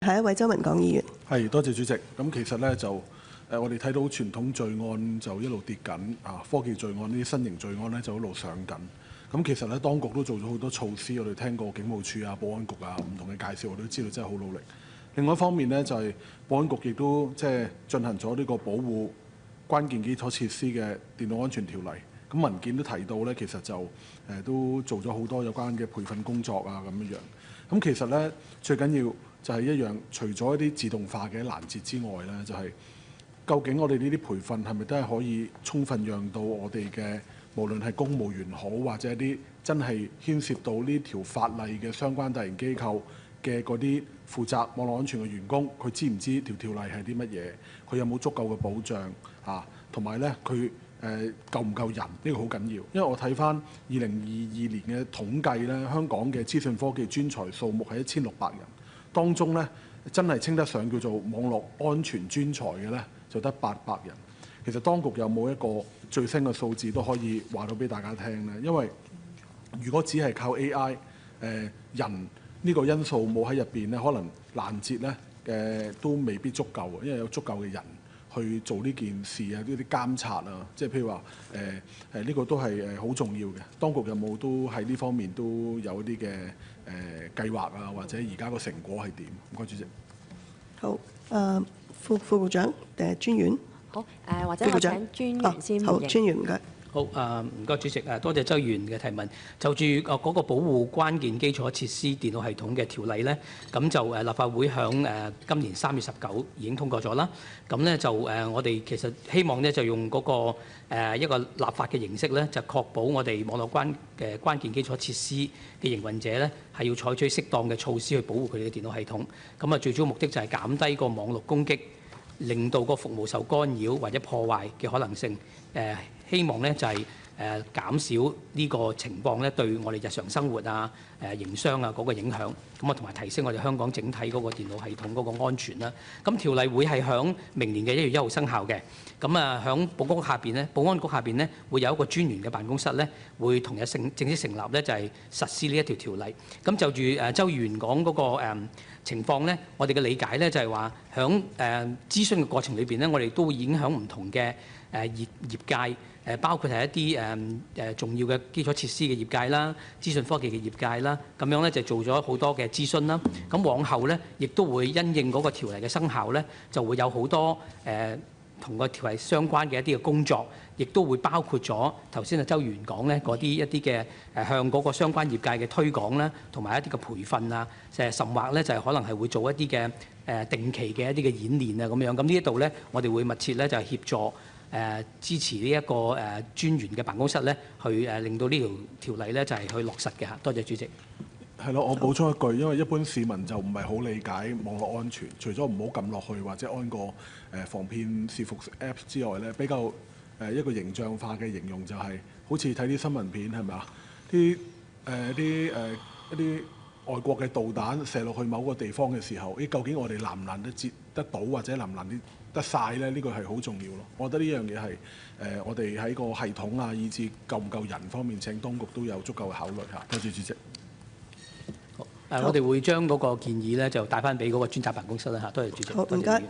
下一位周文港議員。係，多謝主席。咁其實咧就我哋睇到傳統罪案就一路跌緊，科技罪案呢啲新型罪案咧就一路上緊。咁其實咧當局都做咗好多措施，我哋聽過警務處啊、保安局啊唔同嘅介紹，我都知道真係好努力。另外一方面咧就係保安局亦都即係進行咗呢個保護關鍵基礎設施嘅電腦安全條例。咁文件都提到咧，其實就都做咗好多有關嘅培訓工作啊咁樣。咁其實咧最緊要就係一樣，除咗一啲自動化嘅攔截之外咧，就係究竟我哋呢啲培訓係咪都係可以充分讓到我哋嘅無論係公務員好，或者一啲真係牽涉到呢條法例嘅相關大型機構嘅嗰啲負責網絡安全嘅員工，佢知唔知條例係啲乜嘢？佢有冇足夠嘅保障啊？同埋咧，佢夠唔夠人？呢個好緊要，因為我睇翻2022年嘅統計咧，香港嘅資訊科技專才數目係1600人。當中咧，真係稱得上叫做網絡安全專才嘅咧，就得800人。其實當局有冇一個最新嘅數字都可以話到俾大家聽咧？因為如果只係靠 AI，人呢個因素冇喺入邊咧，可能攔截咧都未必足夠，因為有足夠嘅人去做呢件事啊，呢啲監察啊，即係譬如話呢個都係好重要嘅。當局有冇都喺呢方面都有一啲嘅計劃啊，或者而家個成果係點？唔該，主席。好，副局長專員。好，或者我請專員先回應。好，專員唔該。好，唔該主席，多謝周議員嘅提問。就住嗰個保護關鍵基礎設施電腦系統嘅條例咧，咁就立法會響今年3月19已經通過咗啦。咁咧就我哋其實希望咧就用嗰個一個立法嘅形式咧，就確保我哋網絡關鍵基礎設施嘅營運者咧係要採取適當嘅措施去保護佢哋嘅電腦系統。咁啊，最主要目的就係減低個網絡攻擊，令到個服務受干擾或者破壞嘅可能性。希望咧就係減少呢個情況咧對我哋日常生活啊、營商啊嗰個影響，咁啊同埋提升我哋香港整體嗰個電腦系統嗰個安全啦。咁條例會係響明年嘅1月1號生效嘅。咁啊響保安局下邊咧會有一個專員嘅辦公室咧，會同日正式成立咧，就係實施呢一條例。咁就住周議員講嗰個情況咧，我哋嘅理解咧就係話響諮詢嘅過程裏邊咧，我哋都已經響唔同嘅業界。包括係一啲重要嘅基礎設施嘅業界啦、資訊科技嘅業界啦，咁樣咧就做咗好多嘅諮詢啦。咁往後咧，亦都會因應嗰個條例嘅生效咧，就會有好多同個條例相關嘅一啲嘅工作，亦都會包括咗頭先周議員講咧嗰啲一啲嘅向嗰個相關業界嘅推廣啦，同埋一啲嘅培訓啊，甚或咧就係可能係會做一啲嘅定期嘅一啲嘅演練啊咁樣。咁呢一度咧，我哋會密切咧就係協助。支持呢一個專員嘅辦公室咧，去令到呢條例咧就係去落實嘅嚇。多謝主席。係咯，我補充一句，因為一般市民就唔係好理解網絡安全，除咗唔好撳落去或者安個防騙視伏 Apps 之外咧，比較一個形象化嘅形容就係、好似睇啲新聞片係咪啊？一啲外國嘅導彈射落去某個地方嘅時候，究竟我哋攔唔攔得接得到，或者攔唔攔得晒咧？呢個係好重要咯。我覺得呢樣嘢係我哋喺個系統啊，以至夠唔夠人方面，請當局都有足夠嘅考慮嚇。多謝主席。好，我哋會將嗰個建議咧就帶翻俾嗰個專責辦公室啦嚇。多謝主席。好，唔該。